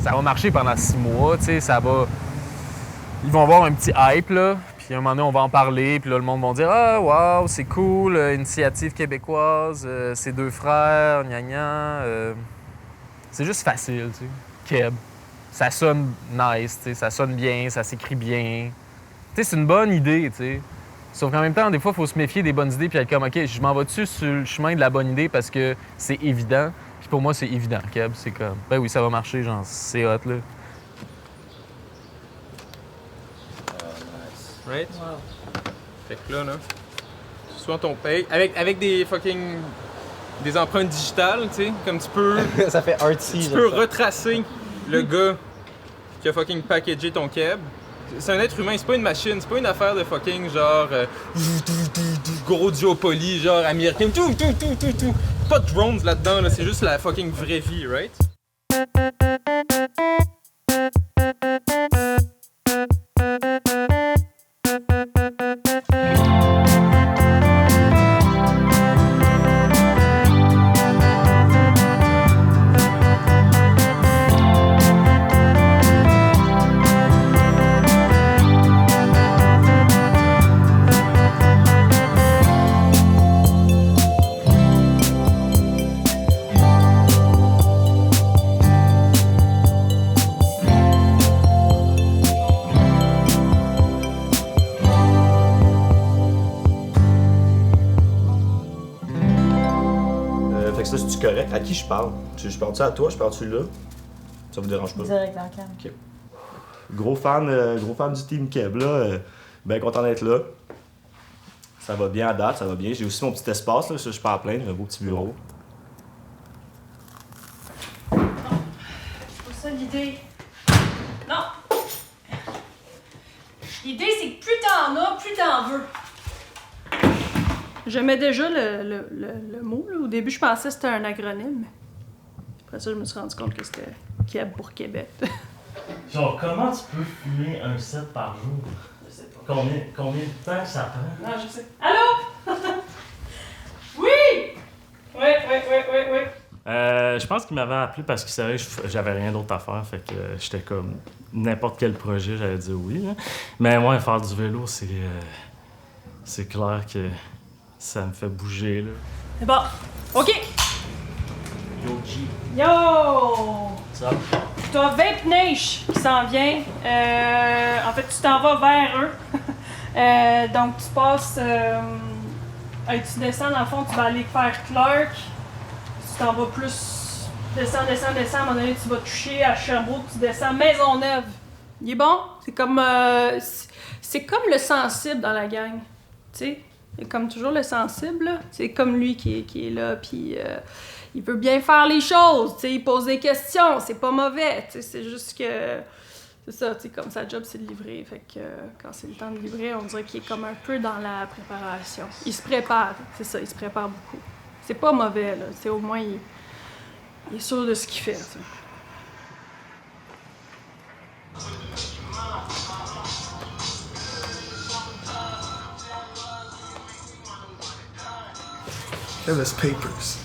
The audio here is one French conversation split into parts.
ça va marcher pendant 6 mois, tu sais, ça va... Ils vont avoir un petit hype, là, puis à un moment donné, on va en parler, puis là, le monde va dire « Ah, wow, c'est cool, initiative québécoise, c'est 2 frères, gna gna. C'est juste facile, tu sais. Keb. Ça sonne nice, tu sais, ça sonne bien, ça s'écrit bien. Tu sais, c'est une bonne idée, tu sais. Sauf qu'en même temps, des fois, il faut se méfier des bonnes idées puis être comme « OK, je m'en vais-tu sur le chemin de la bonne idée parce que c'est évident? » Puis pour moi, c'est évident, Keb. C'est comme « Ben oui, ça va marcher, genre, c'est hot, là. » Nice. Right? Wow. Fait que là, soit ton paye avec des fucking... des empreintes digitales, tu sais, comme tu peux... Ça fait artsy. Tu peux retracer le gars qui a fucking packagé ton keb. C'est un être humain, c'est pas une machine, c'est pas une affaire de fucking genre... gros duopoly, genre américain, tout. Pas de drones là-dedans, là, c'est juste la fucking vraie vie, right? Fait que ça, c'est-tu correct? À qui je parle? Je parle-tu à toi? Je parle-tu là? Ça vous dérange pas? Direct dans le cam. Ok. Gros fan du Team Keb, là. Ben content d'être là. Ça va bien à date, ça va bien. J'ai aussi mon petit espace, là. Je suis pas à plaindre, un beau petit bureau. C'est pas ça l'idée. Non! L'idée, c'est que plus t'en as, plus t'en veux. J'aimais déjà le mot. Là. Au début, je pensais que c'était un acronyme. Après ça, je me suis rendu compte que c'était Keb pour Québec. Genre, comment tu peux fumer un set par jour? Je sais pas. Combien de temps ça prend? Non, je sais. Allô? Oui! Oui. Je pense qu'il m'avait appelé parce qu'il savait que j'avais rien d'autre à faire. Fait que j'étais comme n'importe quel projet, j'allais dire oui. Là. Mais moi, faire du vélo, c'est clair que ça me fait bouger. Là. C'est bon. OK! Yo, G. Yo! Ça? Tu as Vape Nation qui s'en vient. En fait, tu t'en vas vers eux. Donc, tu passes... tu descends, dans le fond, tu vas aller faire Clark. Tu t'en vas plus... Descends. À un moment donné, tu vas toucher à Sherbrooke. Tu descends Maisonneuve. Il est bon? C'est comme... c'est comme le sensible dans la gang. Tu sais? Il y a comme toujours le sensible, là. C'est comme lui qui est là, puis... il veut bien faire les choses, tu sais, il pose des questions, c'est pas mauvais, tu sais, c'est juste que... C'est ça, tu sais, comme sa job, c'est de livrer, fait que quand c'est le temps de livrer, on dirait qu'il est comme un peu dans la préparation. Il se prépare, c'est ça, il se prépare beaucoup. C'est pas mauvais, là, tu sais, au moins, il est sûr de ce qu'il fait, tu sais. Kev is papers.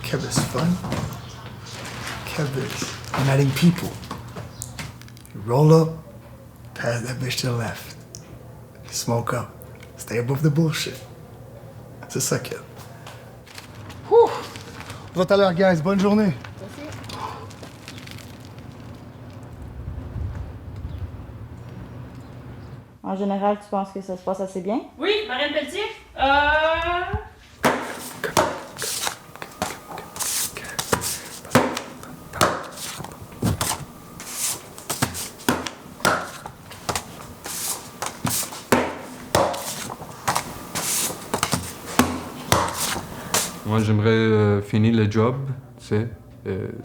Kev is fun. Kev is uniting people. You roll up, pass that bitch to the left. Smoke up. Stay above the bullshit. C'est ça, Kev. Whew. On va tout à l'heure, guys. Bonne journée. En général, tu penses que ça se passe assez bien? Oui, Marianne Pelletier. Moi, j'aimerais finir le job, tu sais,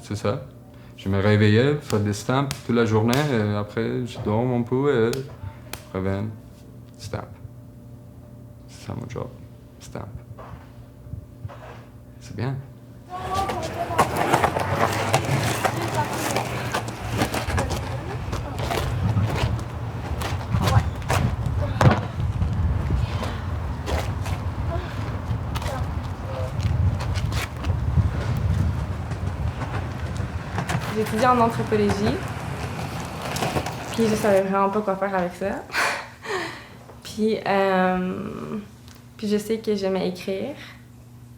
c'est ça. Je me réveillais, faire des stamps toute la journée, et après, je dors un peu et reviens, stamp. C'est ça mon job, stamp. C'est bien. j'étudie en anthropologie. Puis je savais vraiment pas quoi faire avec ça. Puis je sais que j'aimais écrire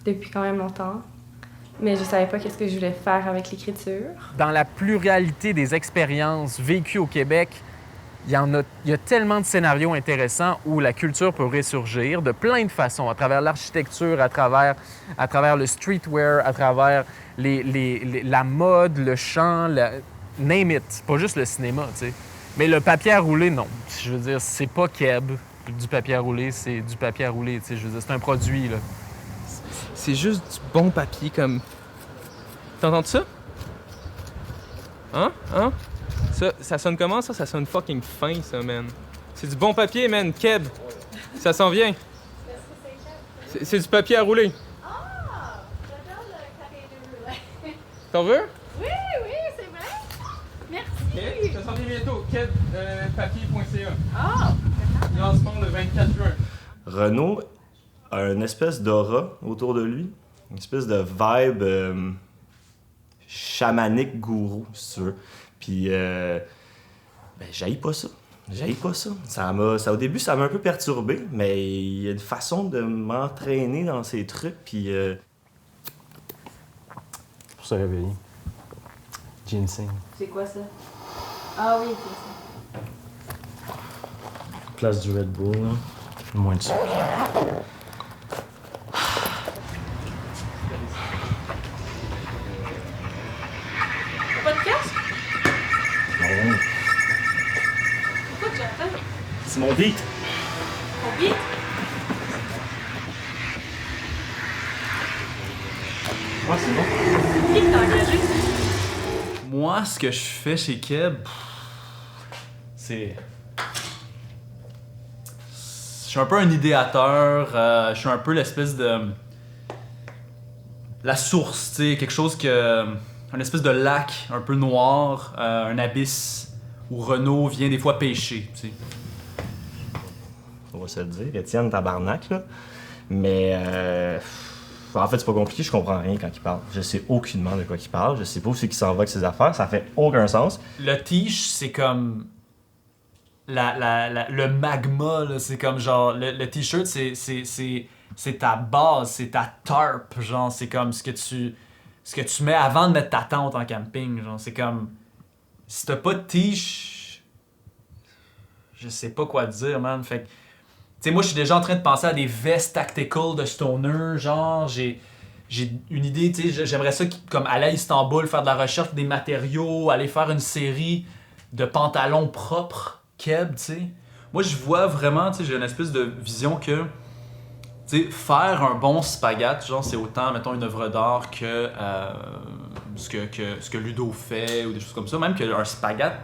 depuis quand même longtemps. Mais je savais pas qu'est-ce que je voulais faire avec l'écriture. Dans la pluralité des expériences vécues au Québec, il y a tellement de scénarios intéressants où la culture peut ressurgir de plein de façons, à travers l'architecture, à travers le streetwear, à travers la mode, le chant, name it. Pas juste le cinéma, tu sais. Mais le papier à rouler, non. Je veux dire, c'est pas Keb, du papier à rouler, c'est du papier à rouler, tu sais. Je veux dire, c'est un produit, là. C'est juste du bon papier, comme... T'entends ça? Hein? Ça sonne comment, ça? Ça sonne fucking fin, ça, man. C'est du bon papier, man. Keb. Ça s'en vient. C'est du papier à rouler. Ah! J'adore le papier de rouler. T'en veux? Oui, c'est vrai. Merci. Ok, ça s'en vient bientôt. Kebpapier.ca. Ah! Lancement le 24 juin. Renaud a une espèce d'aura autour de lui, une espèce de vibe chamanique gourou, si tu veux. Puis, j'haïs pas ça. Au début, ça m'a un peu perturbé, mais il y a une façon de m'entraîner dans ces trucs, puis... Pour se réveiller. Ginseng. C'est quoi ça? Ah oui, c'est ça. Place du Red Bull, là. Moins de sucre. T'as pas de casque? Non. Pourquoi tu attends? C'est mon beat! Ton beat? Ah, c'est bon. Qui t'a engagé? Moi, ce que je fais chez Keb, c'est... Je suis un peu un idéateur, je suis un peu l'espèce de... La source, tu sais, quelque chose que... Un espèce de lac un peu noir, un abysse, où Renaud vient des fois pêcher, tu sais. On va se le dire, Étienne tabarnak, là. Mais... En fait, c'est pas compliqué, je comprends rien quand il parle. Je sais aucunement de quoi il parle, je sais pas où c'est qu'il s'en va avec ses affaires, ça fait aucun sens. Le tiche, c'est comme... le magma, là, c'est comme genre... Le t-shirt, c'est ta base, c'est ta tarp, genre, c'est comme ce que tu mets avant de mettre ta tente en camping, genre, c'est comme... Si t'as pas de tiche... Je sais pas quoi te dire, man, fait que... Tu sais, moi, je suis déjà en train de penser à des vestes tactical de stoner, genre, j'ai une idée, tu sais, j'aimerais ça comme aller à Istanbul, faire de la recherche des matériaux, aller faire une série de pantalons propres, Keb, tu sais. Moi, je vois vraiment, tu sais, j'ai une espèce de vision que, tu sais, faire un bon spaghette, genre, c'est autant, mettons, une œuvre d'art que ce que Ludo fait ou des choses comme ça. Même qu'un spaghette,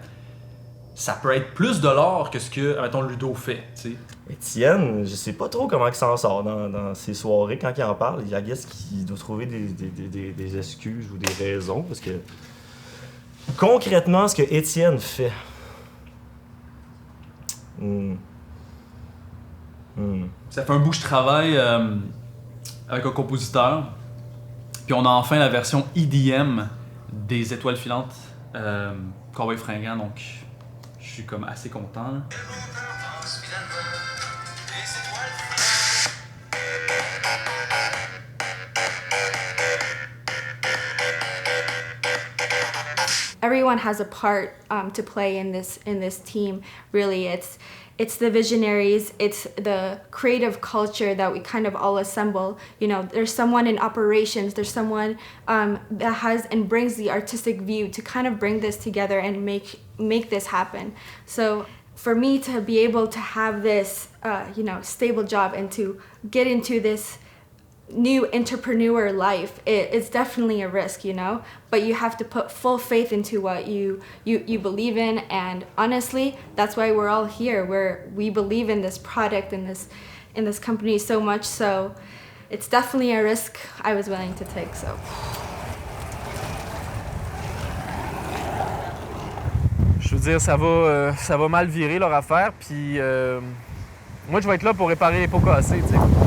ça peut être plus de l'art que ce que, mettons, Ludo fait, tu sais. Étienne, je sais pas trop comment il s'en sort dans ses soirées quand il en parle. Il guess qu'il doit trouver des excuses ou des raisons, parce que concrètement, ce que Étienne fait... Ça fait un bout que je travaille avec un compositeur, puis on a enfin la version EDM des Étoiles filantes, Cowboy Fringant, donc je suis comme assez content, là. Everyone has a part to play in this team. Really, it's the visionaries, it's the creative culture that we kind of all assemble. You know, there's someone in operations, there's someone that has and brings the artistic view to kind of bring this together and make this happen. So for me to be able to have this, stable job and to get into this new entrepreneur life, it's definitely a risk, but you have to put full faith into what you believe in, and honestly, that's why we're all here. We believe in this product and in this company so much, so it's definitely a risk I was willing to take. So Je veux dire, ça va mal virer leur affaire, puis moi je vais être là pour réparer les pots cassés, tu sais.